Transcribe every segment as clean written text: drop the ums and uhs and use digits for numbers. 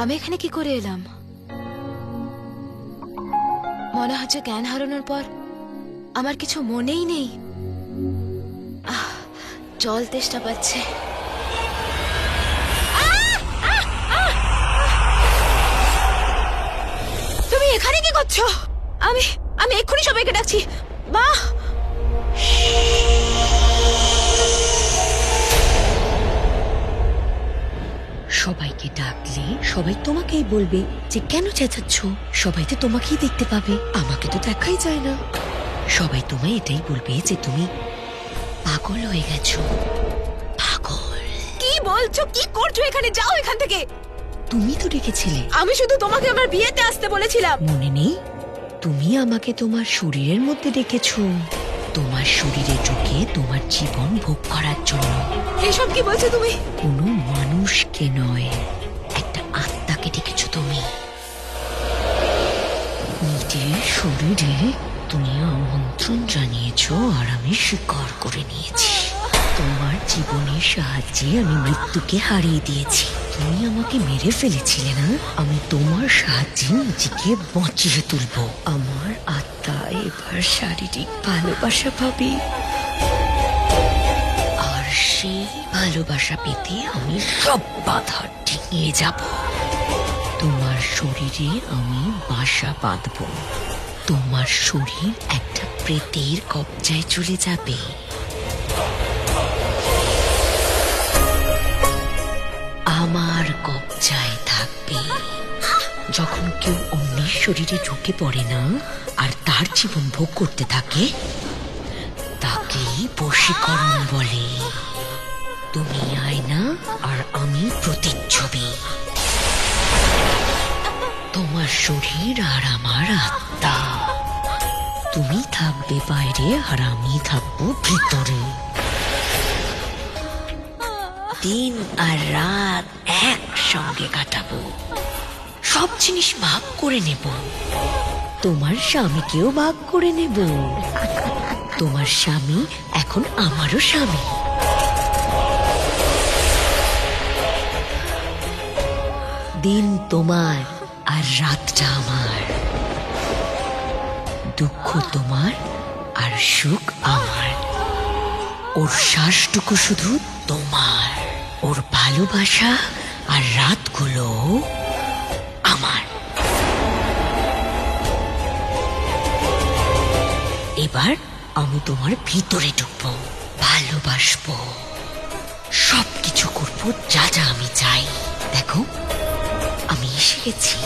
আমি এখানে কি করে এলাম? মনে হচ্ছে জ্ঞান হারানোর পর আমার কিছু মনেই নেই। জল তেষ্টা পাচ্ছে। তুমি এখানে কি করছো? আমি আমি এক্ষুনি সবাইকে ডাকছি। বাহ, সবাইকে ডাকলে সবাই তোমাকেই বলবে যে কেন চেঁচাচ্ছ। সবাই তো তোমাকেই দেখতে পাবে, আমাকে তো দেখাই যায় না। সবাই তোমায় এটাই বলবে যে তুমি পাগল হয়ে গেছো। পাগল? কি বলছো? কি করছো এখানে? যাও এখান থেকে। তুমি তো ডেকেছিলে। আমি শুধু তোমাকে আমার বিয়েতে আসতে বলেছিলাম। মনে নেই? তুমি আমাকে তোমার শরীরের মধ্যে ডেকেছো, তোমার শরীরে ঢুকে তোমার জীবন ভোগ করার জন্য। এসব কি বলছো তুমি? কোনো মানুষকে নয়, একটা আত্মাকে ডেকেছো তুমি। নিজের শরীরে তুমি আমন্ত্রণ জানিয়েছো আর আমি স্বীকার করে নিয়েছি। তোমার জীবনের সাহায্যে আমি মৃত্যুকে হারিয়ে দিয়েছি। তুমি আমাকে মেরে ফেলেছিলে না, আমি তোমার সাহায্যে নিজেকে বাঁচিয়ে তুলবো। আমার আত্মা এবার শারীরিক ভালোবাসা পাবে, আর সেই ভালোবাসা পেতে আমি সব বাধা ডিঙিয়ে যাব। তোমার শরীরে আমি বাসা বাঁধবো, তোমার শরীর একটা প্রেতের কবজায় চলে যাবে। আমার কবজায় থাকবে। যখন কেউ অন্যের শরীরে ঢুকে পড়ে না আর তার জীবন ভোগ করতে থাকে, তাকেই বশীকরণ বলে। তুমি আয়না আর আমি প্রতিচ্ছবি। তোমার শরীর আর আমার আত্মা। তুমি থাকবে বাইরে আর আমি থাকবো ভিতরে। দিন আর রাত একসঙ্গে কাটাবো, সব জিনিস ভাগ করে নেব। তোমার স্বামীকেও ভাগ করে নেব। তোমার স্বামী এখন আমারও স্বামী। দিন তোমার আর রাতটা আমার, দুঃখ তোমার আর সুখ আমার। ওর শ্বাসটুকু শুধু তোমার, ওর ভালোবাসা আর রাতগুলো আমার। এবার আমি তোমার ভিতরে ঢুকবো, ভালোবাসবো, সবকিছু করবো যা যা আমি চাই। দেখো, আমি এসে গেছি।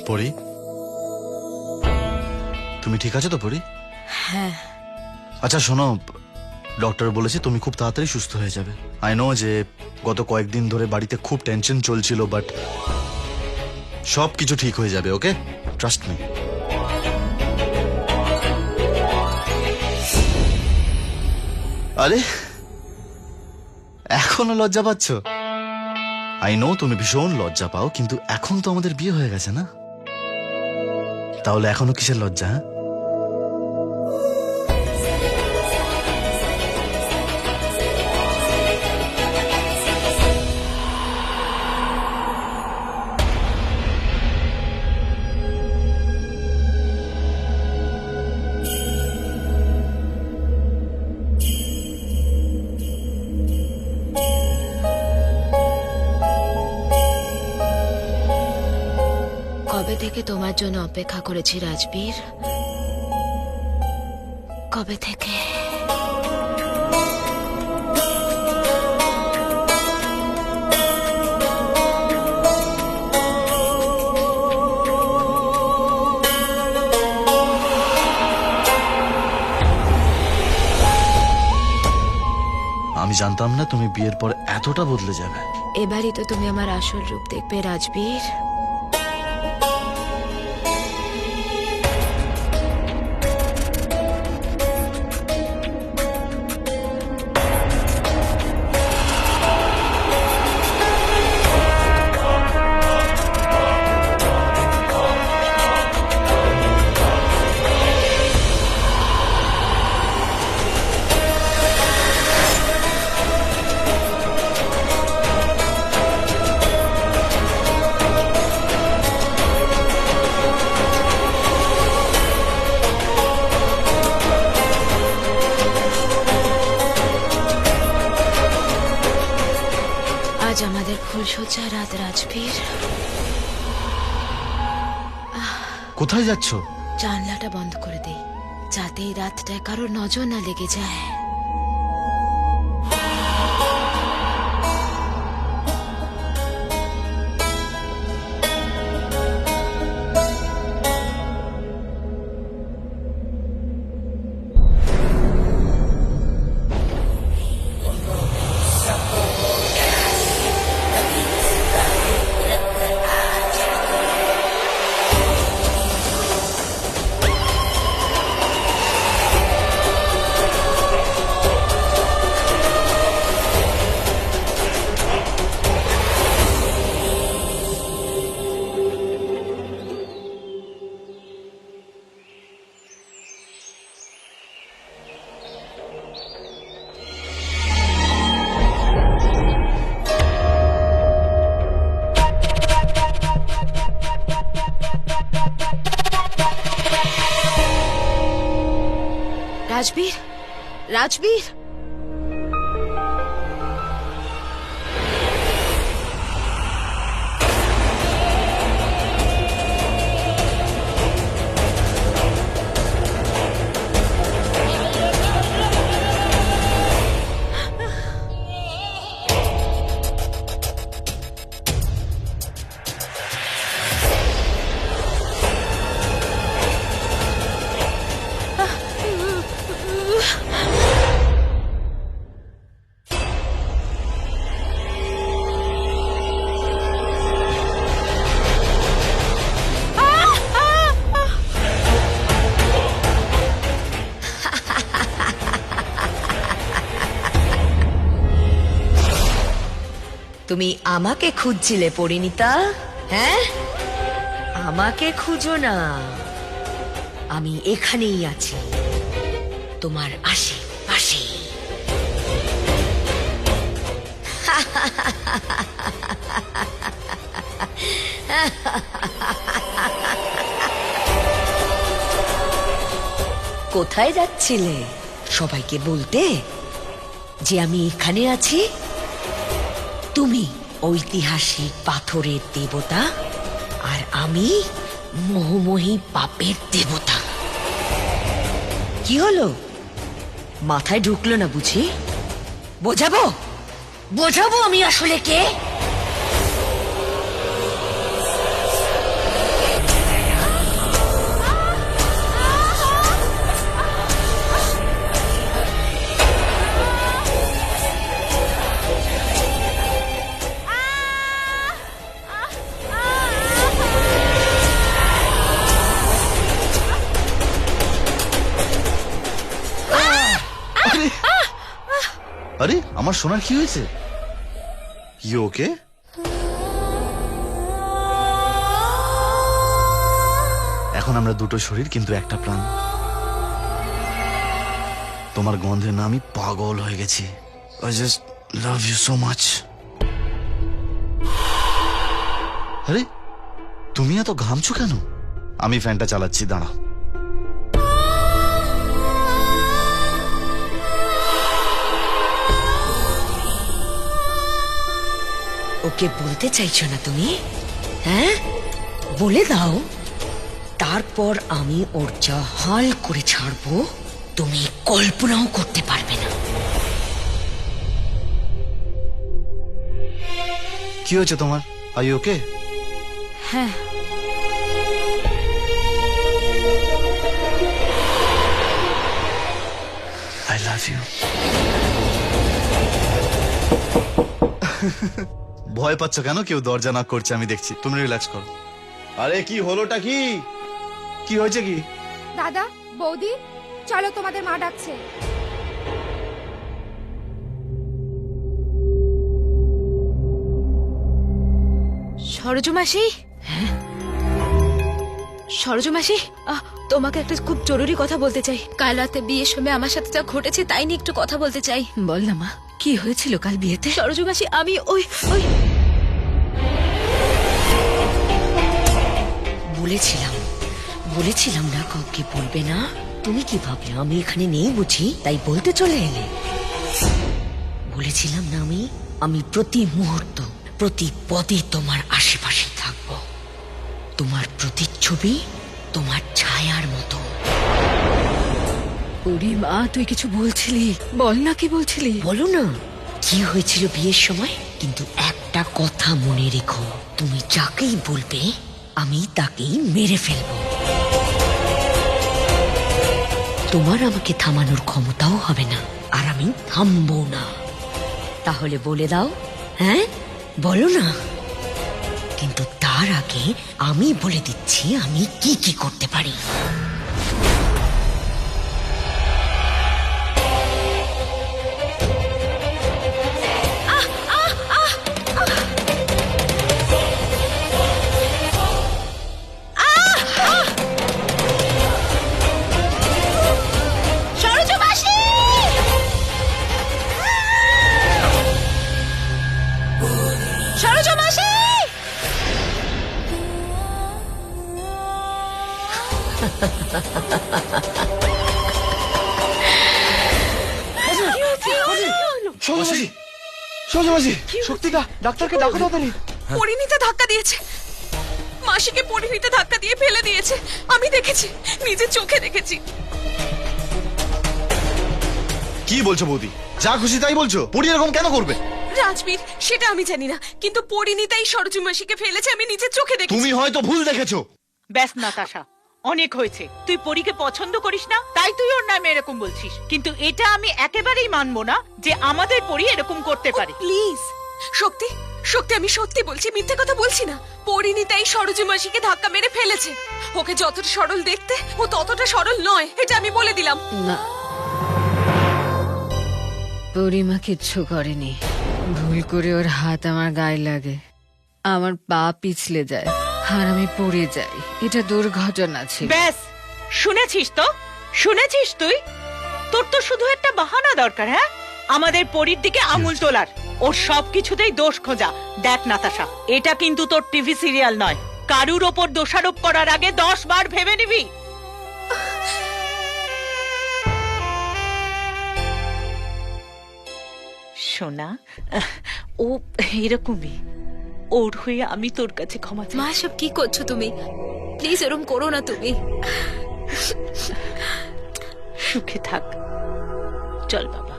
পরি, তুমি ঠিক আছো তো পরি? হ্যাঁ। আচ্ছা শোনো, ডক্টর বলেছে তুমি খুব তাড়াতাড়ি সুস্থ হয়ে যাবে। আই নো যে গত কয়েকদিন ধরে বাড়িতে খুব টেনশন চলছিল, বাট সব কিছু ঠিক হয়ে যাবে। ওকে, ট্রাস্ট মি। আরে এখনো লজ্জা পাচ্ছ? আই নো তুমি ভীষণ লজ্জা পাও, কিন্তু এখন তো আমাদের বিয়ে হয়ে গেছে না? তাহলে এখনো কিসের লজ্জা? হ্যাঁ, কবে থেকে তোমার জন্য অপেক্ষা করেছি রাজবীর, কবে থেকে। আমি জানতাম না তুমি বিয়ের পর এতটা বদলে যাবে। এবারই তো তুমি আমার আসল রূপ দেখবে রাজবীর। আজ আমাদের ফুলসজ্জা রাত রাজবীর। কোথায় যাচ্ছ? জানলাটা বন্ধ করে দেই যাতে এই রাতটায় কারোর নজর না লেগে যায়। রাজবীর, রাজবীর, তুমি আমাকে খুঁজছিলে পরিণীতা? হ্যাঁ, আমাকে খুঁজো না, আমি এখানেই আছি, তোমার আশেপাশে। কোথায় যাচ্ছিলে? সবাইকে বলতে যে আমি এখানে আছি? তুমি ঐতিহাসিক পাথরের দেবতা আর আমি মোহময়ী পাপের দেবতা। কি হলো, মাথায় ঢুকলো না বুঝি? বোঝাবো বোঝাবো আমি আসলে কে? আরে আমার সোনার কি হয়েছে? You okay? এখন আমরা দুটো শরীর কিন্তু একটা প্রাণ। তোমার গন্ধে না আমি পাগল হয়ে গেছি। I just love you so much. আরে তুমি এত ঘামছো কেন? আমি ফ্যানটা চালাচ্ছি, দাঁড়া। ওকে বলতে চাইছো না তুমি? হ্যাঁ, বলে দাও, তারপর আমি ওর যা হাল করে ছাড়বো তুমি কল্পনাও করতে পারবে না। কি হয়েছে তোমার? Are you okay? হ্যাঁ, I love you. ভয় পাচ্ছ কেন? কেউ দরজা knock করছে, আমি দেখছি। তুমি রিল্যাক্স করো। আরে কি হলোটা কি? কি হয়েছে কি? দাদা, বৌদি, চলো তোমাদের মা ডাকছে। সরজু মাসি, সরজু মাসি, তোমাকে একটা খুব জরুরি কথা বলতে চাই। কাল রাতে বিয়ের সময় আমার সাথে যা ঘটেছে তাই নিয়ে একটু কথা বলতে চাই। বল না মা, কি হয়েছিল কাল বিয়েতে? সরজু মাসি, আমি ওই ওই বলেছিলাম না কাউকে বলবে না। তুমি কি ভাবলে আমি এখানে নেই বুঝি, তাই বলতে চলে এলে? বলেছিলাম না আমি প্রতি মুহূর্ত প্রতি পদে তোমার আশেপাশে থাকবো। তোমার প্রতিচ্ছবি তোমার ছায়ার মতো। ওরে মা, তুই কিছু বলছিলি? বল না, কি বলছিলি? বলো না কি হয়েছিল বিয়ের সময়। কিন্তু একটা কথা মনে রেখো, তুমি যাকেই বলবে আমি তাকেই মেরে ফেলবো। তোমার আমাকে থামানোর ক্ষমতাও হবে না, আর আমি থামবো না। তাহলে বলে দাও, হ্যাঁ বলো না। কিন্তু তার আগে আমি বলে দিচ্ছি আমি কি কি করতে পারি। সরজু মাসি! সরজু মাসি! সৌজমাসি, সৌজমাসি, শক্তিদা, ডাক্তারকে ডাকো তাড়াতাড়ি। পরিণীতে ধাক্কা দিয়েছে, মাসিকে পরিণীতে ধাক্কা দিয়ে ফেলে দিয়েছে। আমি দেখেছি, নিজের চোখে দেখেছি। কি বলছো বৌদি? যা খুশি তাই বলছো? পরি এরকম কেন করবে? রাজবীর, সেটা আমি জানি না, কিন্তু পরিণীতাই সরজু মাসিকে ফেলেছে, আমি নিজের চোখে দেখেছি। তুমি হয়তো ভুল দেখেছো। ব্যাস নাতাশা, অনেক হয়েছে। তুই পরীকে পছন্দ করিস না, তাই তুই ওর নামে এরকম বলছিস। কিন্তু এটা আমি একেবারেই মানবো না যে আমাদের পরী এরকম করতে পারে। প্লিজ শক্তি, শক্তি, আমি সত্যি বলছি, মিথ্যে কথা বলছি না। পরিণীতাই সরজু মাসিকে ধাক্কা মেরে ফেলেছে। ওকে যতটা সরল দেখতে, ও ততটা সরল নয়, এটা আমি বলে দিলাম। না, পরিমা কিচ্ছু করেনি। ভুল করে ওর হাত আমার গায়ে লাগে, আমার পা পিছলে যায় আর আমি পড়ে যাই। এটা দুর্ঘটনা ছিল। ব্যাস, শুনেছিস তো, শুনেছিস তুই? তোর তো শুধু একটা বাহানা দরকার, হ্যাঁ, আমাদের পরীর দিকে আঙুল তোলার। ওর সবকিছুতেই দোষ খোঁজা। দেখ নাতাশা, এটা কিন্তু তোর টিভি সিরিয়াল নয়। কারুর ওপর দোষারোপ করার আগে 10 বার ভেবে নিবি। সোনা, ও এরকমই। ওর হয়ে আমি তোর কাছে ক্ষমা চাই। মা, সব কি করছো তুমি? প্লিজ এরকম করো না তুমি। সুখে থাক। চল বাবা,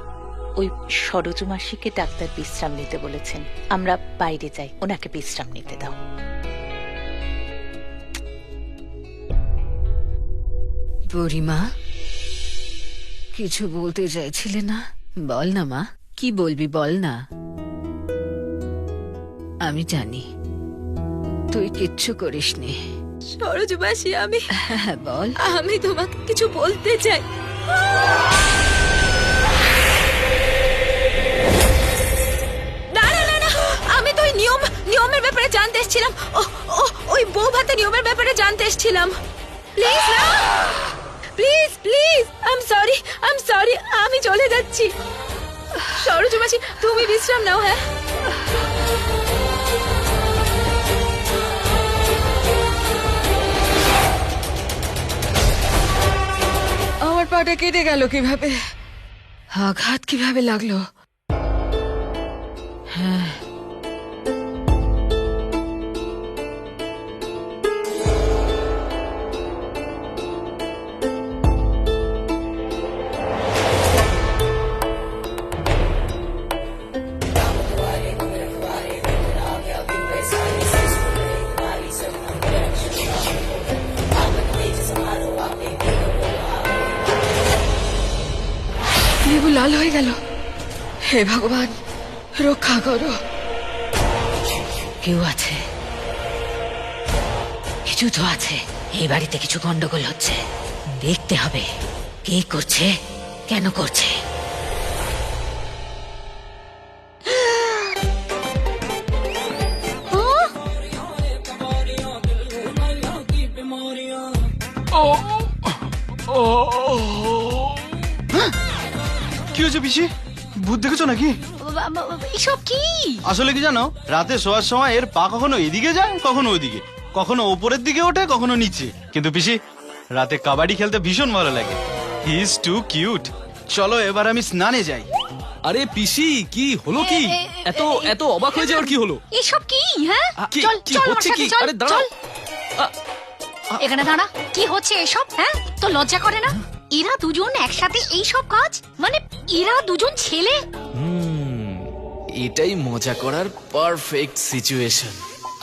ওই সরজু মাসিকে ডাক্তার বিশ্রাম নিতে বলেছেন। আমরা বাইরে যাই, ওনাকে বিশ্রাম নিতে দাও। পরিমা, কিছু বলতে চাইছিলে না? বল না মা, কি বলবি বল না। আমি জানি তুই কিচ্ছু করিসনি। সরজু মাসি, হ্যাঁ বল। আমি তোমাকে কিছু বলতে চাই। না না না না, আমি তো ওই নিয়মের ব্যাপারে জানতে এসেছিলাম। ওই বউ ভাতে নিয়মের ব্যাপারে জানতে এসেছিলাম। প্লিজ না, please please, I am sorry, আমি চলে যাচ্ছি। সরজু মাসি, তুমি বিশ্রাম নাও। হ্যাঁ, আমার পাটা কেটে গেল কিভাবে? আঘাত কিভাবে লাগলো? হ্যাঁ, লেবু লাল হয়ে গেল। হে ভগবান, রক্ষা করো। কেউ আছে, কিছু তো আছে। এই বাড়িতে কিছু গন্ডগোল হচ্ছে, দেখতে হবে কে করছে, কেন করছে। কি হয়েছে পিসি? ভূত দেখেছো নাকি? এসব কি? আসলে কি জানো, রাতে শোয়ার সময় এর পা কখনো এদিকে যায়, কখনো ওইদিকে, কখনো উপরের দিকে ওঠে, কখনো নিচে। কিন্তু পিসি, রাতে কাবাডি খেলতে ভীষণ ভালো লাগে। He is too cute. চলো এবার আমি স্নানে যাই। আরে পিসি, কি হলো কি? এত এত অবাক হয়ে যাওয়ার কি হলো? এসব কি? হ্যাঁ, কি চল কি চল আমার হচ্ছে সাথে, কি? চল, আরে দাঁড়াও। চল। এখানে দাঁড়া, কি হচ্ছে এসব? হ্যাঁ, তো লজ্জা করে না? এরা দুজন একসাথে এই সব কাজ, মানে এরা দুজন ছেলে। এটাই মজা করার পারফেক্ট সিচুয়েশন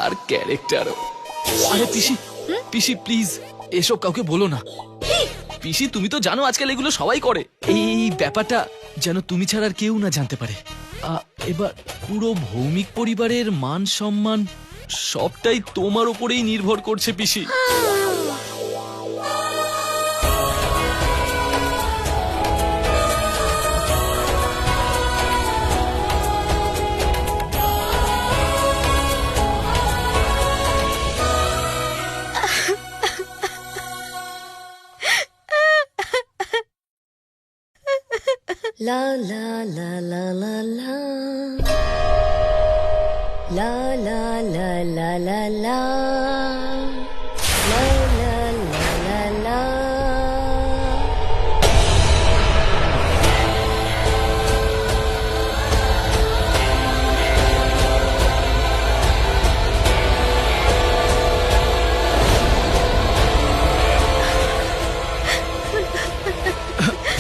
আর ক্যারেক্টারও। আরে পিসি, পিসি প্লিজ এসব কাউকে বলো না। পিসি তুমি তো জানো আজকাল এগুলো সবাই করে। এই ব্যাপারটা যেন তুমি ছাড়া আর কেউ না জানতে পারে। এবার পুরো ভৌমিক পরিবারের মান সম্মান সবটাই তোমার উপরেই নির্ভর করছে পিসি। La la la la la la. La la la la la la. La la la la la.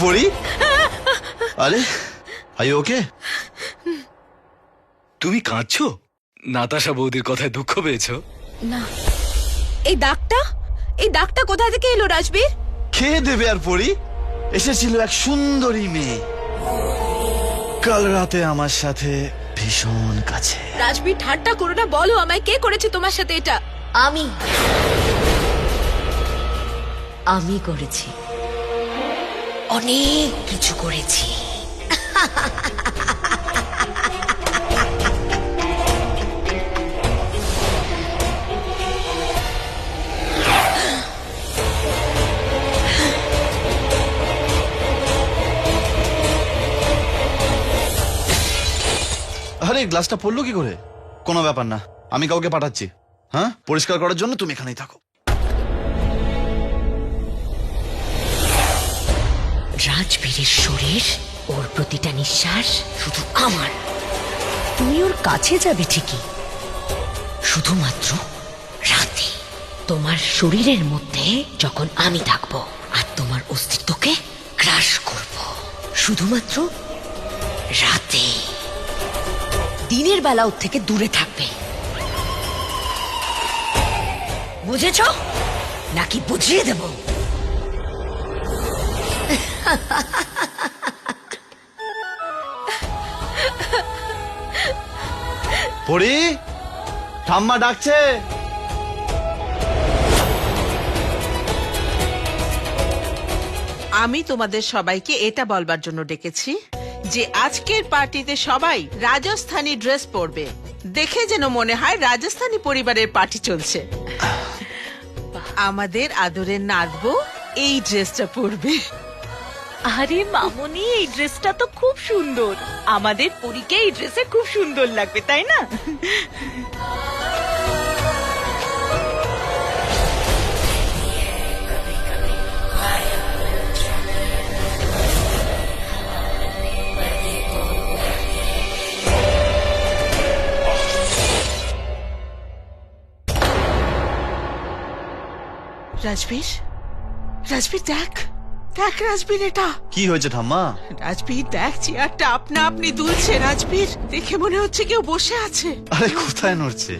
পরি, আরে আই ওকে? তুমি কাঁদছো? নাতাশা বৌদির কথায় দুঃখ পেয়েছো? না, এই দাগটা কোথা থেকে এলো রাজবীর? খেয়ে দেবে আর পরি। এসেছিল এক সুন্দরী মেয়ে, কাল রাতে আমার সাথে ভীষণ কাছে। রাজবীর ঠাট্টা করো না, বলো আমায় কে করেছে তোমার সাথে এটা? আমি করেছি, অনেক কিছু করেছি। আরে গ্লাসটা পড়লো কি করে? কোনো ব্যাপার না, আমি কাউকে পাঠাচ্ছি। হ্যাঁ, পরিষ্কার করার জন্য তুমি এখানেই থাকো। রাজবীরের শরীর, ওর প্রতিটা নিঃশ্বাস শুধু আমার। তুমি ওর কাছে যাবে ঠিকই, শুধুমাত্র রাতে। তোমার শরীরের মধ্যে যখন আমি থাকবো আর তোমার অস্তিত্বকে গ্রাস করব, শুধুমাত্র রাতে। দিনের বেলা ওর থেকে দূরে থাকবে, বুঝেছ নাকি বুঝিয়ে দেব? পরি, ঠাম্মা ডাকছে। আমি তোমাদের সবাইকে এটা বলবার জন্য ডেকেছি যে আজকের পার্টিতে সবাই রাজস্থানী ড্রেস পরবে, দেখে যেন মনে হয় রাজস্থানী পরিবারের পার্টি চলছে। আমাদের আদরের নাতবো এই ড্রেসটা পরবে। আরে মামুনি, এই ড্রেসটা তো খুব সুন্দর। আমাদের পরীকে এই ড্রেসে খুব সুন্দর লাগবে, তাই না? রাজবীর, রাজবীর দেখ, দেখ রাজবীর, এটা কি হয়েছে ঠাম্মা? রাজবীর দেখ, চেয়ারটা আপনা আপনি দুলছে। রাজবীর, দেখে মনে হচ্ছে কেউ বসে আছে। আরে কোথায় নড়ছে?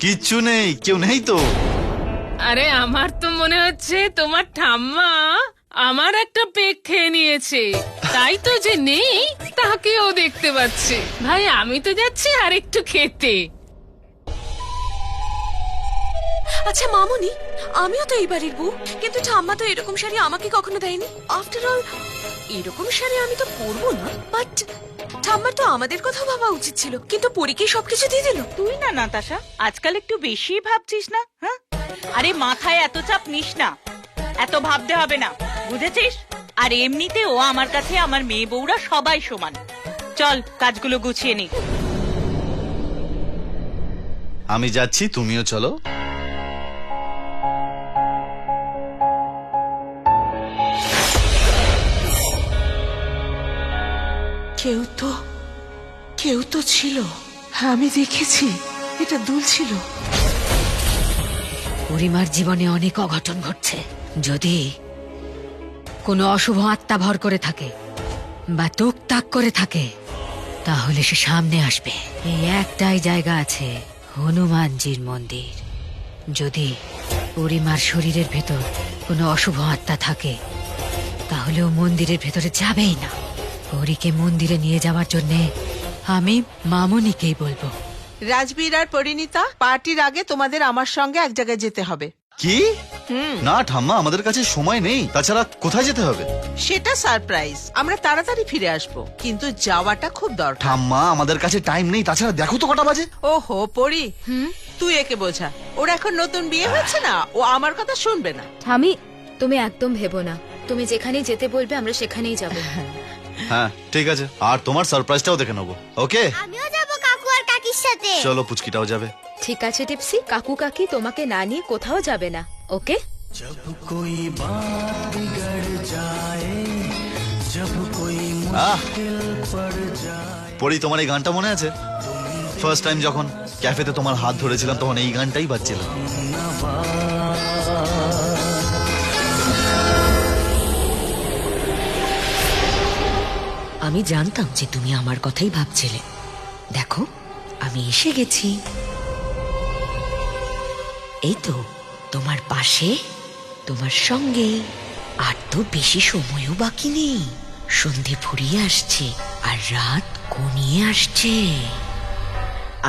কিচ্ছু নেই, কেউ নেই তো। আরে আমার তো মনে হচ্ছে তোমার ঠাম্মা আমার একটা পেক খেয়ে নিয়েছে, তাই তো যে নেই তাকেও দেখতে পাচ্ছে। ভাই আমি তো যাচ্ছি আর একটু খেতে। আচ্ছা মামুনি, আমিও তো এই বাড়ির বউ, কিন্তু ঠাম্মা তো এরকম শাড়ি আমাকে কখনো দেয়নি। আফটার অল এরকম শাড়ি আমি তো পরবো না, বাট ঠাম্মার তো আমাদের কথা ভাবা উচিত ছিল, কিন্তু পরীকে সবকিছু দিয়ে দিল। তুই না নাতাশা, আজকাল একটু বেশি ভাবছিস না? হ্যাঁ, আরে মাথায় এত চাপ নিস না, এত ভাবতে হবে না, বুঝেছিস? আর এমনিতে ও আমার কাছে আমার মেয়ে বউরা সবাই সমান। চল কাজগুলো গুছিয়ে নি। আমি যাচ্ছি, তুমিও চলো। কেউ তো ছিল। হ্যাঁ, আমি দেখেছি, এটা দুলছিল। পরিমার জীবনে অনেক অঘটন ঘটছে। যদি কোনো অশুভ আত্মা ভর করে থাকে বা তোক তাক করে থাকে, তাহলে সে সামনে আসবে। এই একটাই জায়গা আছে, হনুমানজির মন্দির। যদি পরিমার শরীরের ভেতর কোনো অশুভ আত্মা থাকে, তাহলে ও মন্দিরের ভেতরে যাবেই না। পরীকে মন্দিরে নিয়ে যাওয়ার জন্য আমি মামুনিকেই বলবো। রাজবীর আর পরিণীতা, পার্টির আগে তোমাদের আমার সঙ্গে এক জায়গায় যেতে হবে। কি? না ঠাম্মা, আমাদের কাছে সময় নেই। তাছাড়া কোথায় যেতে হবে? সেটা সারপ্রাইজ, আমরা তাড়াতাড়ি ফিরে আসবো, কিন্তু যাওয়াটা খুব দরকার। ঠাম্মা, আমাদের কাছে টাইম নেই। তাছাড়া দেখো তো কটা বাজে। ওহো পরি, তুই একে বোঝা। ওর এখন নতুন বিয়ে হয়েছে না, ও আমার কথা শুনবে না। ঠামি, তুমি একদম ভেবো না, তুমি যেখানেই যেতে বলবে আমরা সেখানেই যাব। হ্যাঁ ঠিক আছে, আর তোমার সারপ্রাইজটাও দেখে নেবো। ওকে, আমিও যাব কাকু আর কাকির সাথে। চলো পুচকিটাও যাবে। ঠিক আছে টিপসি, কাকু কাকি তোমাকে না নিয়ে কোথাও যাবে না, ওকে? পরি, তোমার এই গানটা মনে আছে? ফার্স্ট টাইম যখন ক্যাফেতে তোমার হাত ধরেছিলাম, তখন এই গানটাই বাজছিল। আমি জানতাম যে তুমি আমার কথাই ভাবছিলে। দেখো, আমি এসে গেছি। এই তো তোমার পাশে, তোমার সঙ্গে। আর তো বেশি সময়ও বাকি নেই। সন্ধে ফুরিয়ে আসছে আর রাত ঘনিয়ে আসছে।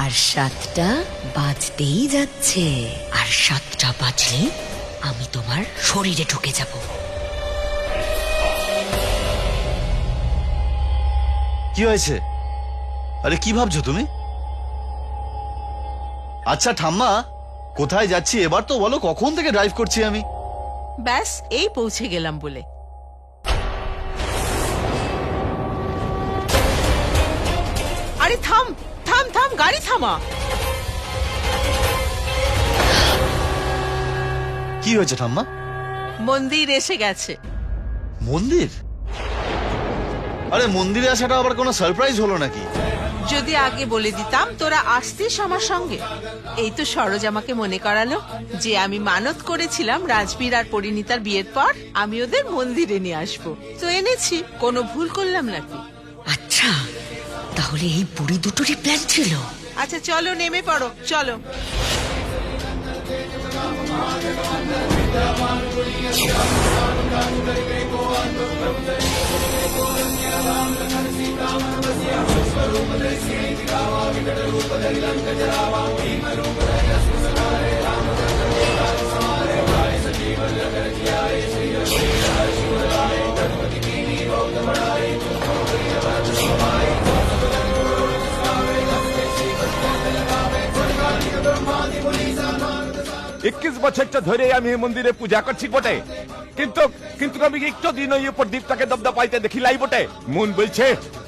আর 7টা বাজতেই যাচ্ছে। আর 7টা বাজলে আমি তোমার শরীরে ঢুকে যাব। কি হয়েছে? আরে কি ভাবছো তুমি? আচ্ছা ঠাম্মা, কোথায় যাচ্ছি এবার তো বলো? কখন থেকে ড্রাইভ করছি আমি। ব্যাস এই পৌঁছে গেলাম বলে। আরে থাম থাম থাম, গাড়ি থামা। কি হয়েছে ঠাম্মা? মন্দির এসে গেছে। মন্দির? আরে মন্দিরে আসাটা আবার কোনো সারপ্রাইজ হলো নাকি? যদি আগে বলে দিতাম তোরা আসতিস আমার সঙ্গে। এই তো সরোজ আমাকে মনে করালো যে আমি মানত করেছিলাম রাজবীর আর পরিণীতার বিয়ের পর আমি ওদের মন্দিরে নিয়ে আসবো, তো এনেছি। কোনো ভুল করলাম নাকি? আচ্ছা, তাহলে এই বুড়ি দুটোরই প্ল্যান ছিল। আচ্ছা চলো, নেমে পড়ো, চলো। একুশ বছরটা ধরে আমি এই মন্দিরে পূজা করছি বটে, কিন্তু কিন্তু আমি একটু দিন ওই প্রদীপটাকে দবদা পাইতে দেখিলাই বটে। মন বলছে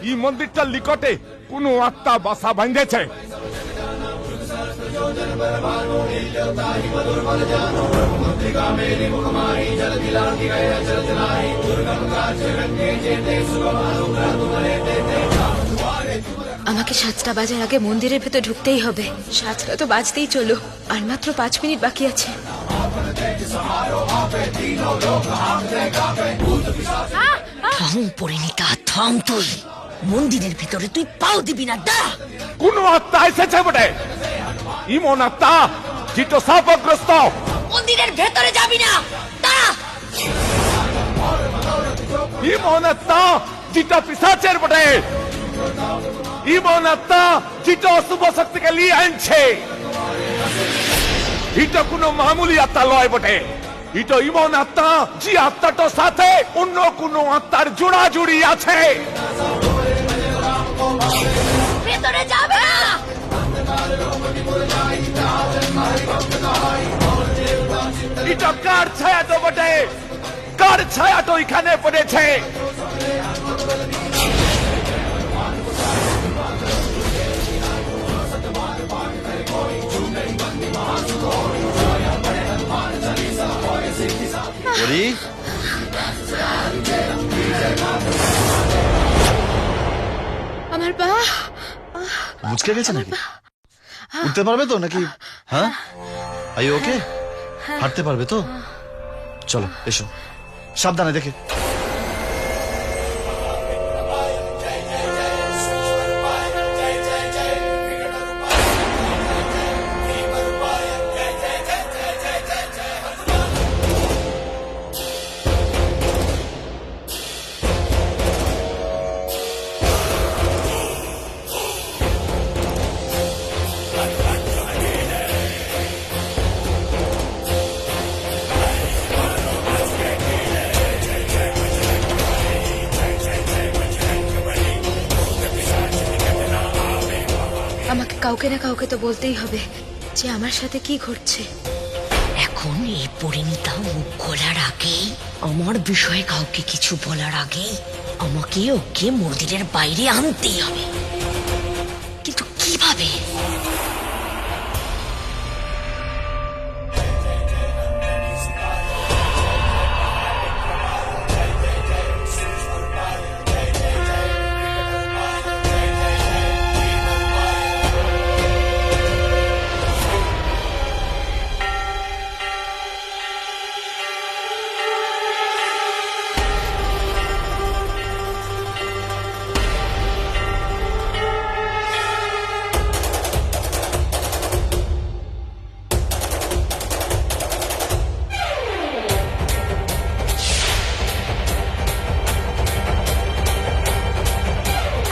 এই মন্দিরটার নিকটে কোনো আত্মা বাসা বাঁধেছে। আমাকে 7টা বাজার আগে মন্দিরের ভেতর ঢুকতেই হবে। 7টা তো বাজতেই চলো, আর মাত্র 5 মিনিট বাকি আছে। থাম পরিণীতা, থাম। তুই মন্দিরের ভিতরে তুই পাও দিবি না। দা, কোন আত্মা এসেছে বটে। ইমন আত্মা যেটা শাপগ্রস্ত। মন্দিরের ভেতরে যাবি না। দা, ইমন আত্মা যেটা পিশাচের বটে। ইমন আত্মা যেটা অশুভ শক্তিকে নিয়ে আনছে। ইটা কোনো মামুলি আত্মা লয় বটে, ইটা ইমন আত্মা যে আত্মাটার সাথে অন্য কোনো আত্মার জোড়াজুড়ি আছে। ভেতরে যাবে না। এটা কার ছায়া তো বটে, কার ছায়া তো এখানে পড়েছে। পরি, আমার পা মুচকে গেছে নাকি? উঠতে পারবে তো নাকি? হ্যাঁ, আই ওকে? হাঁটতে পারবে তো? চলো এসো, সাবধানে দেখে। আমাকে কাউকে না কাউকে তো বলতেই হবে যে আমার সাথে কি ঘটছে। এখন এই পরিণীতা মুখ খোলার আগে, আমার বিষয়ে কাউকে কিছু বলার আগে আমাকে ওকে মন্দিরের বাইরে আনতেই হবে। কিন্তু কিভাবে?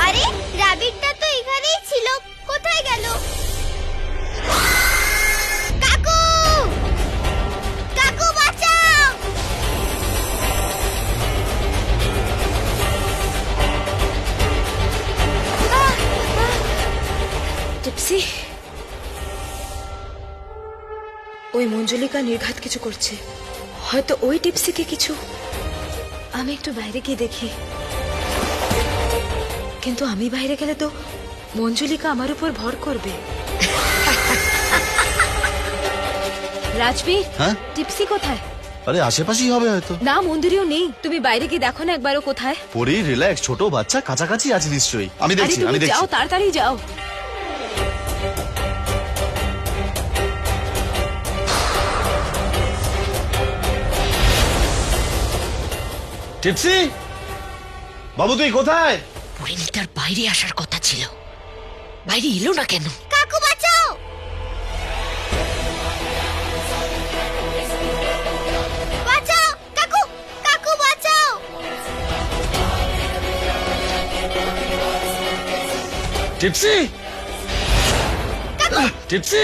আরে রাবিটটা তো এখানেই ছিল, কোথায় গেল? কাকু, কাকু বাঁচাও। টিপসি, ওই মঞ্জুলিকা নির্ঘাত কিছু করছে, হয়তো ওই টিপসিকে কিছু। আমি একটু বাইরে গিয়ে দেখি। কিন্তু আমি বাইরে গেলে তো মঞ্জুলিকা আমার উপর ভর করবে। রাজবীর, হ্যাঁ? টিপসি কোথায়? আরে আশেপাশেই হবে হয়তো। না, মন্দিরেও নেই। তুমি বাইরে গিয়ে দেখো না একবারও কোথায়। পরি, রিল্যাক্স, ছোট বাচ্চা কাছাকাছি আছে নিশ্চয়ই। আমি আরে দেখছি, আমি তুমি যাও, দেখছি। তাড়াতাড়ি যাও। টিপসি বাবু, তুই কোথায়? পরিণীতার বাইরে আসার কথা ছিল, বাইরে এলো না কেন? কাকু বাঁচাও। বাঁচাও কাকু, কাকু বাঁচাও। টিপসি, টিপসি,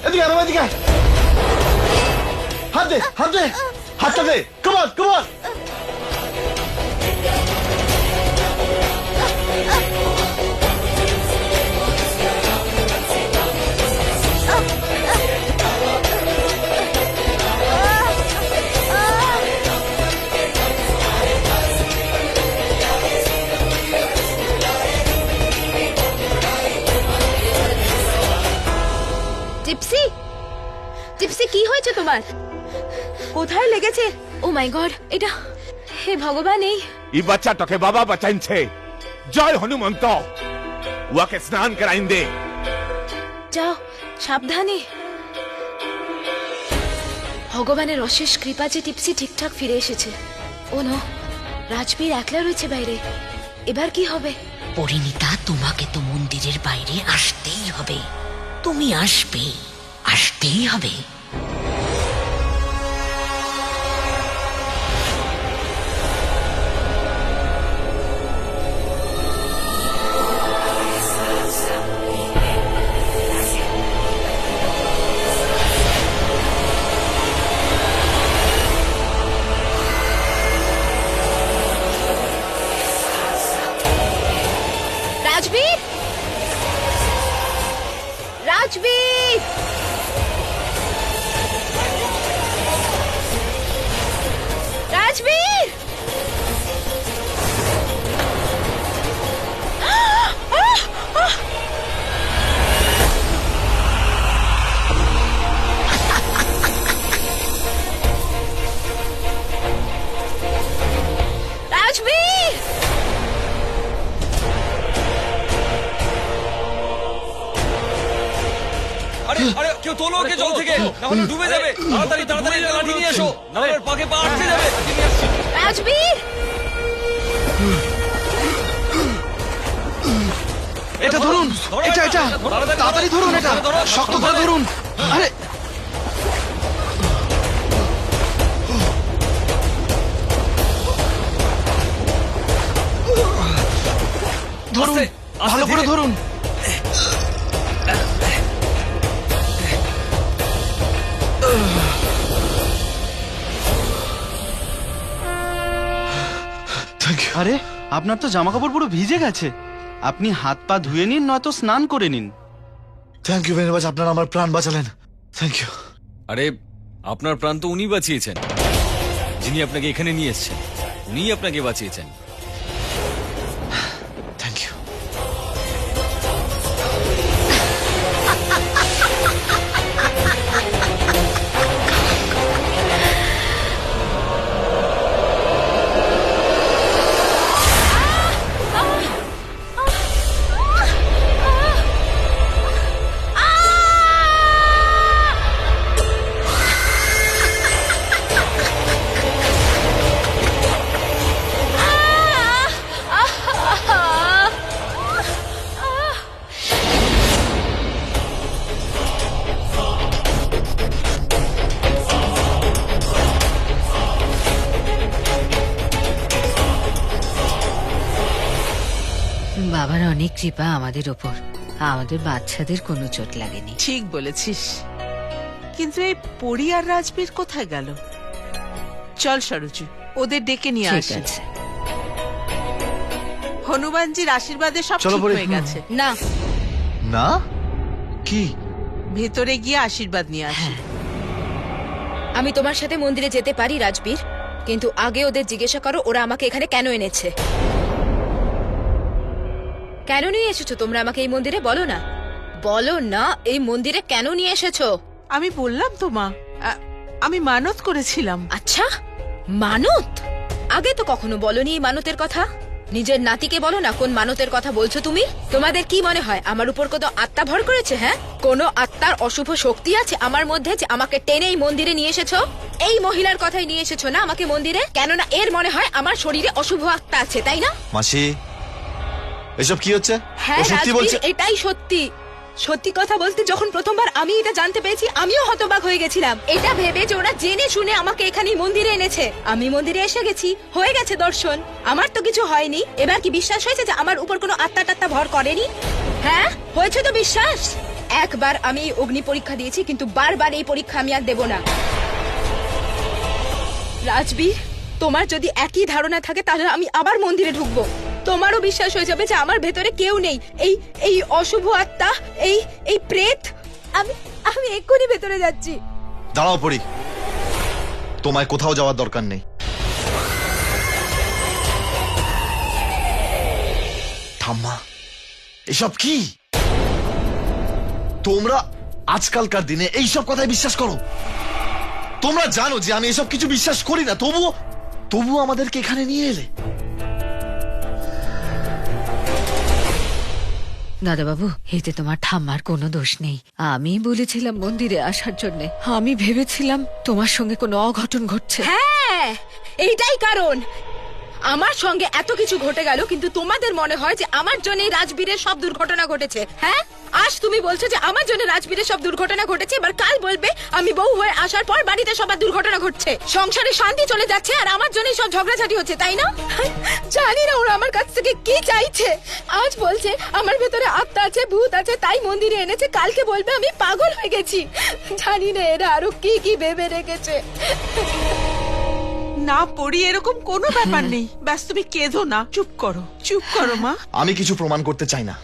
এদিকে আয়, এদিকে আয়। হাত দে, হাত দে, হাতটা দে। Come on, come on. টিপসি, টিপসি, কি হয়েছে তোমার? কোথায় লেগেছে? ও মাই গড, এটা, হে ভগবান, এই এই বাচ্চাটাকে বাবা বাঁচাইছে। জয় হনুমন্ত, ওকে স্নান করাইন দে। যাও, সাবধানে। ভগবানের অশেষ কৃপা যে টিপসি ঠিকঠাক ফিরে এসেছে। ও নো, রাজবীর একলা রয়েছে বাইরে। এবার কি হবে? পরিণীতা, তোমাকে তো মন্দিরের বাইরে আসতেই হবে। তুমি আসবে, আসতেই হবে। রাজবীর! রাজবীর! রাজবীর! আরে আরে কেউ তোলো ওকে জল থেকে না হলে ডুবে যাবে তাড়াতাড়ি তাড়াতাড়ি লাঠি নিয়ে এসো না হলে পাকে পা আটকে যাবে রাজবীর! এটা ধরুন, এটা এটা তাড়াতাড়ি ধরুন, এটা শক্ত করে ধরুন। আরে ধরুন, ভালো করে ধরুন। আরে আপনার তো জামা কাপড় পুরো ভিজে গেছে, আপনি হাত পা ধুয়ে নিন নয়তো স্নান করে নিন। থ্যাংক ইউ ভেরি মাচ, আপনারা আমার প্রাণ বাঁচালেন। Thank you. আরে আপনার প্রাণ তো উনি বাঁচিয়েছেন, যিনি আপনাকে এখানে নিয়ে এসেছেন উনিই আপনাকে বাঁচিয়েছেন। Thank you. বাবার অনেক কৃপা আমাদের ওপর, আমাদের বাচ্চাদের কোনো চোট লাগেনি। ঠিক বলেছিস, কিন্তু এই পরি আর রাজবীর কোথায় গেল? চল সরোজু, ওদের ডেকে নিয়ে ঠিক আসি। আছে। হনুমানজির আশীর্বাদে সব চলো ঠিক পরি। হয়ে গেছে। না, না কি? ভেতরে গিয়ে আশীর্বাদ নিয়ে আসি। আমি তোমার সাথে মন্দিরে যেতে পারি রাজবীর, কিন্তু আগে ওদের জিজ্ঞাসা করো ওরা আমাকে এখানে কেন এনেছে। কেন নিয়ে এসেছো তোমরা আমাকে এই মন্দিরে? বলো না, বলো না, এই মন্দিরে কেন নিয়ে এসেছো? আমি বললাম তো মা, আমি মানত করেছিলাম। আচ্ছা, মানত? আগে তো কখনো বলনি এই মানতের কথা। নিজের নাতিকে বলো না কোন মানতের কথা বলছো তুমি। তোমাদের কি মনে হয় আমার উপর কোনো আত্মা ভর করেছে? হ্যাঁ, কোনো আত্মার অশুভ শক্তি আছে আমার মধ্যে যে আমাকে টেনে এই মন্দিরে নিয়ে এসেছো? এই মহিলার কথাই নিয়ে এসেছো না আমাকে মন্দিরে, কেননা এর মনে হয় আমার শরীরে অশুভ আত্মা আছে, তাই না? মাসি, এসব কি হচ্ছে? হ্যাঁ ও সত্যি বলছে? রাজবীর, এটাই সত্যি। সত্যি কথা বলতে যখন প্রথমবার আমি এটা জানতে পেরেছি আমিও হতবাক হয়ে গেছিলাম, এটা ভেবে যে ওরা জেনে শুনে আমাকে এখানে মন্দিরে এনেছে। আমি মন্দিরে এসে গেছি, হয়ে গেছে দর্শন, আমার তো কিছু হয়নি। এবার কি বিশ্বাস হয়েছে যে আমার উপর কোনো আত্মা টাত্মা ভর করেনি? হ্যাঁ, হয়েছে তো বিশ্বাস। একবার আমি অগ্নি পরীক্ষা দিয়েছি, কিন্তু বারবার এই পরীক্ষা আমি আর দেব না। রাজবীর, তোমার যদি একই ধারণা থাকে তাহলে আমি আবার মন্দিরে ঢুকবো। তোমারও বিশ্বাস হয়ে যাবে যে আমার ভেতরে কেউ নেই, এই অশুভ আত্মা, এই প্রেত। আমি এক্ষুনি ভেতরে যাচ্ছি। দাঁড়াও পরি, তোমায় কোথাও যাওয়ার দরকার নেই। ঠাম্মা, এসব কি? তোমরা আজকালকার দিনে এইসব কথায় বিশ্বাস করো? তোমরা জানো যে আমি এসব কিছু বিশ্বাস করি না, তবুও আমাদেরকে এখানে নিয়ে এলে। দাদাবাবু, এতে তোমার ঠাম্মার কোনো দোষ নেই। আমি বলেছিলাম মন্দিরে আসার জন্য, আমি ভেবেছিলাম তোমার সঙ্গে কোনো অঘটন ঘটছে। হ্যাঁ, এইটাই কারণ। আমার সঙ্গে এত কিছু ঘটে গেল, কিন্তু তোমাদের মনে হয় যে আমার জন্য রাজবীরের সব দুর্ঘটনা ঘটেছে। হ্যাঁ, আজ তুমি বলছো যে আমার জন্য রাজবীরের সব দুর্ঘটনা ঘটেছে, এবার কাল বলবে আমি বউ হয়ে আসার পর বাড়িতে সবার দুর্ঘটনা ঘটছে, সংসারে শান্তি চলে যাচ্ছে, আর আমার জন্যই সব ঝগড়াঝাটি হচ্ছে, তাই না? জানি না ওরা আমার কাছ থেকে কি চাইছে। আজ বলছে আমার ভেতরে আত্মা আছে, ভূত আছে, তাই মন্দিরে এনেছে, কালকে বলবে আমি পাগল হয়ে গেছি। জানি না এরা আরো কি কি ভেবে রেখেছে। না পড়ি, এরকম কোনো ব্যাপার নেই। ব্যাস তুমি কেঁদো না, চুপ করো, চুপ করো মা। আমি কিছু প্রমাণ করতে চাই না।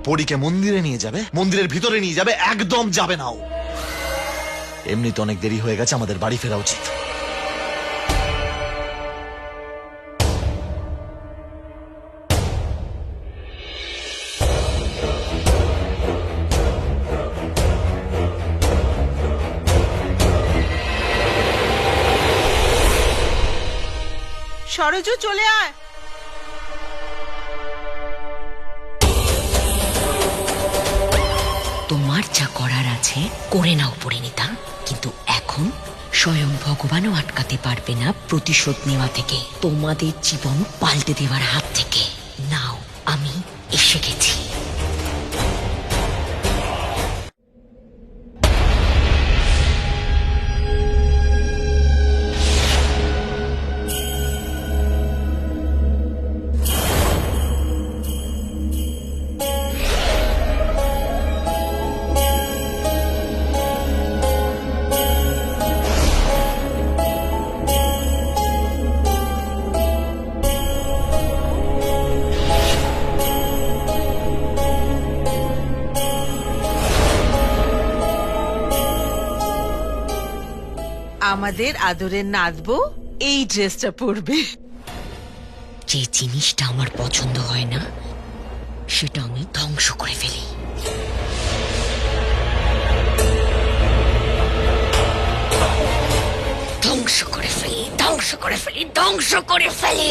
পরীকে মন্দিরে নিয়ে যাবে, মন্দিরের ভিতরে নিয়ে যাবে, একদম যাবে না ও। এমনি তো অনেক দেরি হয়ে গেছে, আমাদের বাড়ি ফেরা উচিত। সরজু চলে আয়। তোমার যা করার আছে করে নাও পরিণীতা, কিন্তু এখন স্বয়ং ভগবানও আটকাতে পারবে না প্রতিশোধ নেওয়া থেকে, তোমাদের জীবন পাল্টে দেওয়ার হাত থেকে। নাও, আমি এসে গেছি। আমাদের আদরের নাতবো এই ড্রেসটা পরবে। যে জিনিসটা আমার পছন্দ হয় না সেটা আমি ধ্বংস করে ফেলি। ধ্বংস করে ফেলি, ধ্বংস করে ফেলি, ধ্বংস করে ফেলি।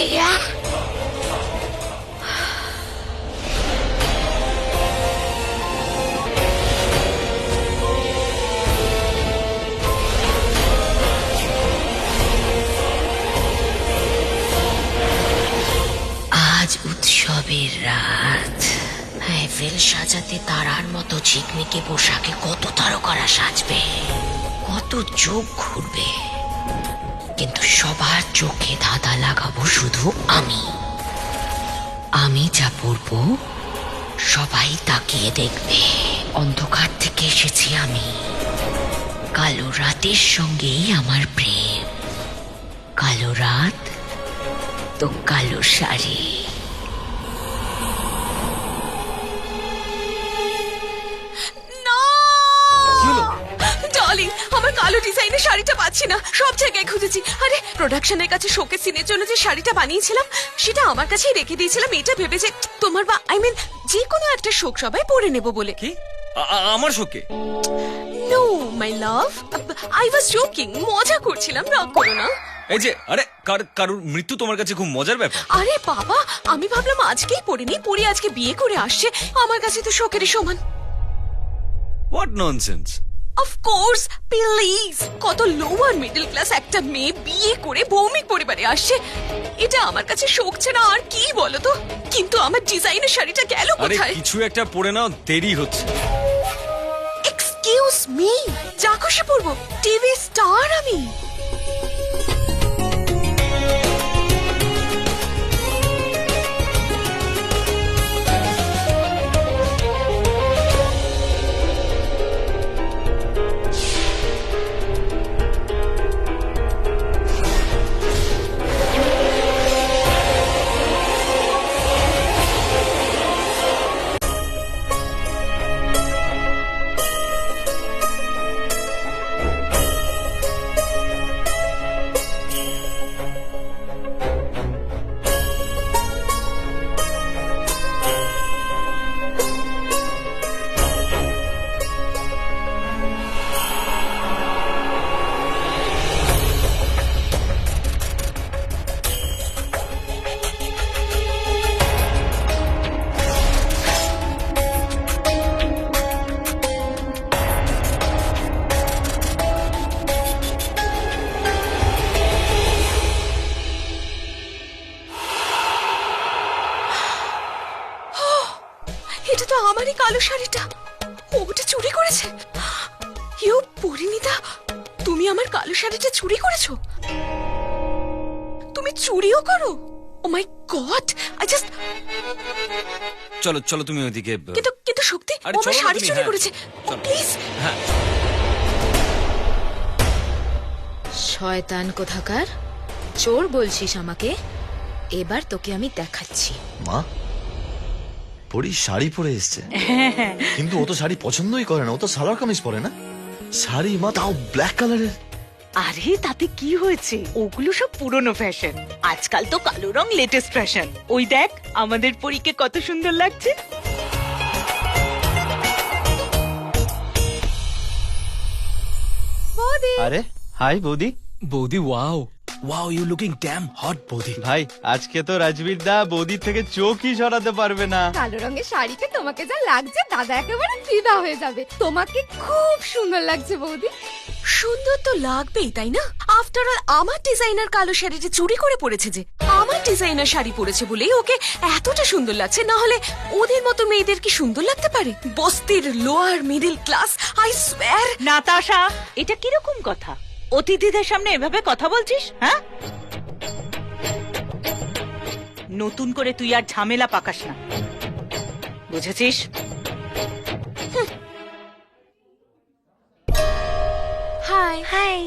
আজ উৎসবের রাত, আইফেল সাজাতে তারার মতো ঝিকমিকে পোশাকে কত তারকারা সাজবে, কত চোখ ঘুরবে, কিন্তু সবার চোখে ধাঁধা লাগাবো শুধু আমি। আমি যা পরবো সবাই তাকিয়ে দেখবে। অন্ধকার থেকে এসেছি আমি, কালো রাতের সঙ্গেই আমার প্রেম। কালো রাত তো কালো শাড়ি। ডার্লিং, আমার কালো ডিজাইনের শাড়িটা পাচ্ছি না, সব জায়গায় খুঁজেছি। আরে প্রোডাকশনের কাছে শোকেস সিনের জন্য যে শাড়িটা বানিয়েছিলাম সেটা আমার কাছেই রেখে দিয়েছিলাম, এটা ভেবে যে তোমার বা আই মিন যে কোনো একটা শোক সবাই পরে নেব বলে। কি আমার শোকে? No my love, I was joking, মজা করছিলাম, রাগ করো না। এই যে আরে কারুর মৃত্যু তোমার কাছে খুব মজার ব্যাপার? আরে বাবা, আমি ভাবলাম আজকেই পড়িনি, পড়ি আজকে বিয়ে করে আসছে, আমার কাছে তো শোকেরই সমান। What nonsense. Of course, please, কত লোয়ার মিডল ক্লাস একটা মেয়ে বিয়ে করে ভৌমিক পরিবারে আসছে, এটা আমার কাছে শোক ছাড়া আর কি বলো তো। কিন্তু আমার ডিজাইনের শাড়িটা গেল আরে কোথায়? কিছু একটা পরে নাও, দেরি হচ্ছে। এক্সকিউজ মি, যা খুশি পরবো, টিভি স্টার আমি। এটা তো আমারই কালো শাড়িটা, ওটা চুরি করেছে। ইউ পরিণীতা, তুমি আমার কালো শাড়িটা চুরি করেছো? তুমি চুরিও করো? ও মাই গড, আই জাস্ট। চলো চলো তুমি ওইদিকে। কিন্তু কিন্তু শক্তি, ও আমার শাড়ি চুরি করেছে, প্লিজ। হ্যাঁ, শয়তান কোথাকার, চোর বলছিস আমাকে? এবার তোকে আমি দেখাচ্ছি। মা, পরি শাড়ি পরে এসছে, কিন্তু ও তো শাড়ি পছন্দই করে না, ও তো সালোয়ার কামিজ পরে না, শাড়ি মা তাও ব্ল্যাক কালারের। আরে তাতে কি হয়েছে, ওগুলো সব পুরনো ফ্যাশন, আজকাল তো কালো রং লেটেস্ট ফ্যাশন। ওই দেখ আমাদের পরীকে কত সুন্দর লাগছে। বৌদি আরে হাই বৌদি। বৌদি wow wow, you looking damn hot বৌদি। ভাই আজকে তো রাজবীর দা বৌদির থেকে চোখই সরাতে পারবে না। কালো রঙের শাড়িতে তোমাকে যা লাগছে দাদা একেবারে ফিদা হয়ে যাবে। তোমাকে খুব সুন্দর লাগছে বৌদি। সুন্দর তো লাগবেই তাই না? আফটার অল আমার ডিজাইনার কালো শাড়িতে চুরি করে পড়েছে, যে আমার ডিজাইনার শাড়ি পরেছে বলেই ওকে এতটা সুন্দর লাগছে, না হলে ওদের মতো মেয়েদের কি সুন্দর লাগতে পারে? বস্তির lower middle class, I swear. Natasha, এটা কিরকম কথা? অতিথিদের সামনে এভাবে কথা বলছিস? হ্যাঁ, নতুন করে তুই আর ঝামেলা পাকাস না, বুঝেছিস? হাই হাই,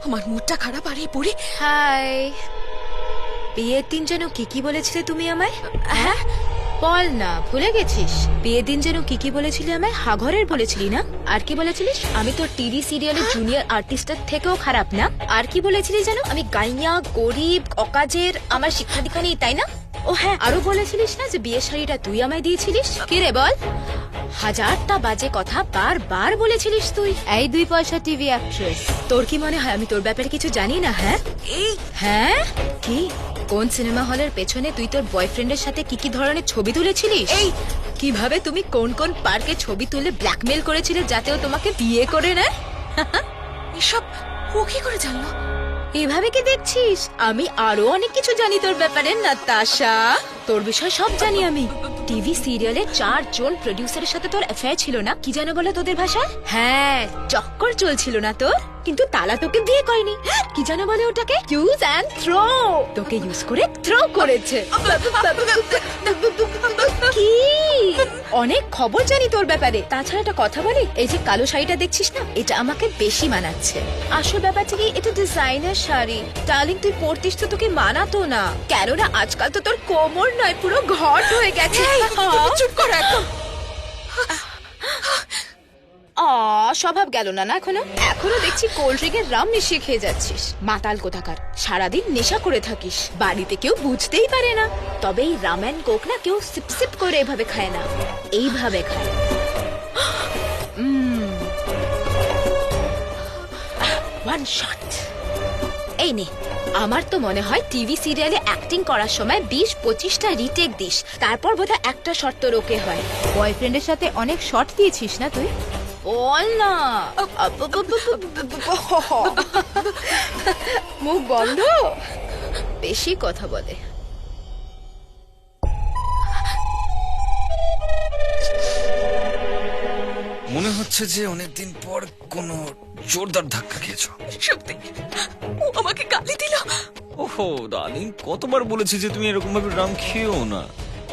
আমার মুডটা খারাপ। আর এই পড়ি। হাই, বিয়ের দিন যেন কি কি বলেছিলে তুমি আমায়? হ্যাঁ বল না, ভুলে গেছিস? বিয়ের দিন যেন কি কি বলেছিলে আমায়? হাঘরের বলেছিলি না? আর কি বলেছিলিস? আমি তোর টিভি সিরিয়ালের জুনিয়র আর্টিস্টের থেকেও খারাপ না? আর কি বলেছিলি যেন? আমি গাইয়া, গরিব, অকাজের, আমার শিক্ষা দীক্ষা নেই, তাই না? ও হ্যাঁ, আরো বলেছিলিস না যে বিয়ের শাড়িটা তুই আমায় দিয়েছিলিস? কি রে বল? হাজারটা বাজে কথা বারবার বলেছিলিস তুই। এই 2 পয়সা টিভি অ্যাক্ট্রেস, তোর কি মনে হয় আমি তোর ব্যাপারে কিছু জানি না? হ্যাঁ এই হ্যাঁ কি, কোন সিনেমা হলের পেছনে তুই তোর বয়ফ্রেন্ডের সাথে কি কি ধরনের ছবি তুলেছিলিস? এই কিভাবে তুমি কোন কোন পার্কে ছবি তুলে ব্ল্যাকমেল করেছিলে যাতে ও তোমাকে বিয়ে করে নেয়? এসব ও কি করে জানলো? এভাবে কি দেখছিস? আমি আরো অনেক কিছু জানি তোর ব্যাপারে নাতাশা। তোর বিষয় সব জানি আমি। টিভি সিরিয়ালে 4 জন প্রডিউসারের সাথে তোর অ্যাফেয়ার ছিল না? কি জানো বলে তোদের ভাষায়? হ্যাঁ, চক্কর চলছিল না তোর? কিন্তু তালা তোকে বিয়ে করেনি। কি জানো বলে ওটাকে? Use and throw. তোকে ইউজ করে থ্রো করেছে। কি অনেক খবর জানি তোর ব্যাপারে। তাছাড়া একটা কথা বলি, এই যে কালো শাড়িটা দেখছিস না, এটা আমাকে বেশি মানাচ্ছে। আসল ব্যাপারটা কি, এটা ডিজাইনার শাড়ি। ডার্লিং তুই পরতিস তো তোকে মানাতো না, কেননা আজকাল তো তোর কোমর নয় পুরো ঘট হয়ে গেছে। চুপ করো একদম। স্বভাব গেল না না এখনো? এখনো দেখছি কোল্ড ড্রিঙ্কের রাম মিশিয়ে খেয়ে যাচ্ছিস। মাতাল কোথাকার, সারাদিন নেশা করে থাকিস। বাড়িতে কেউ বুঝতেই পারে না। তবে এই রাম এন্ড কোক না কেউ সিপ সিপ করে এভাবে খায় না, এইভাবে খায়। One shot. এই নে, আমার তো মনে হয় টিভি সিরিয়ালে অ্যাক্টিং করার সময় 20-25টা রিটেক দিস, তারপর বোধহয় একটা শট তোর ওকে হয়। বয়ফ্রেন্ডের সাথে অনেক শট দিয়েছিস না তুই? বল না। মুখ বন্ধ, বেশি কথা বলে। মনে হচ্ছে যে অনেকদিন পর কোনো জোরদার ধাক্কা খেয়েছো। সত্যি ও আমাকে গালি দিল। ওহো ডার্লিং, কতবার বলেছি যে তুমি এরকম ভাবে রাম খেও না,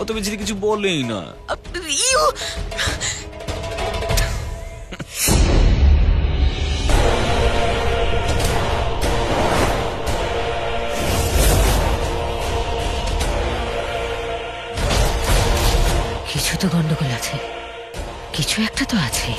অত বেশি কিছু বলেই না। ইউ কিছু তো গন্ডগোল আছে, কিছু একটা তো আছে।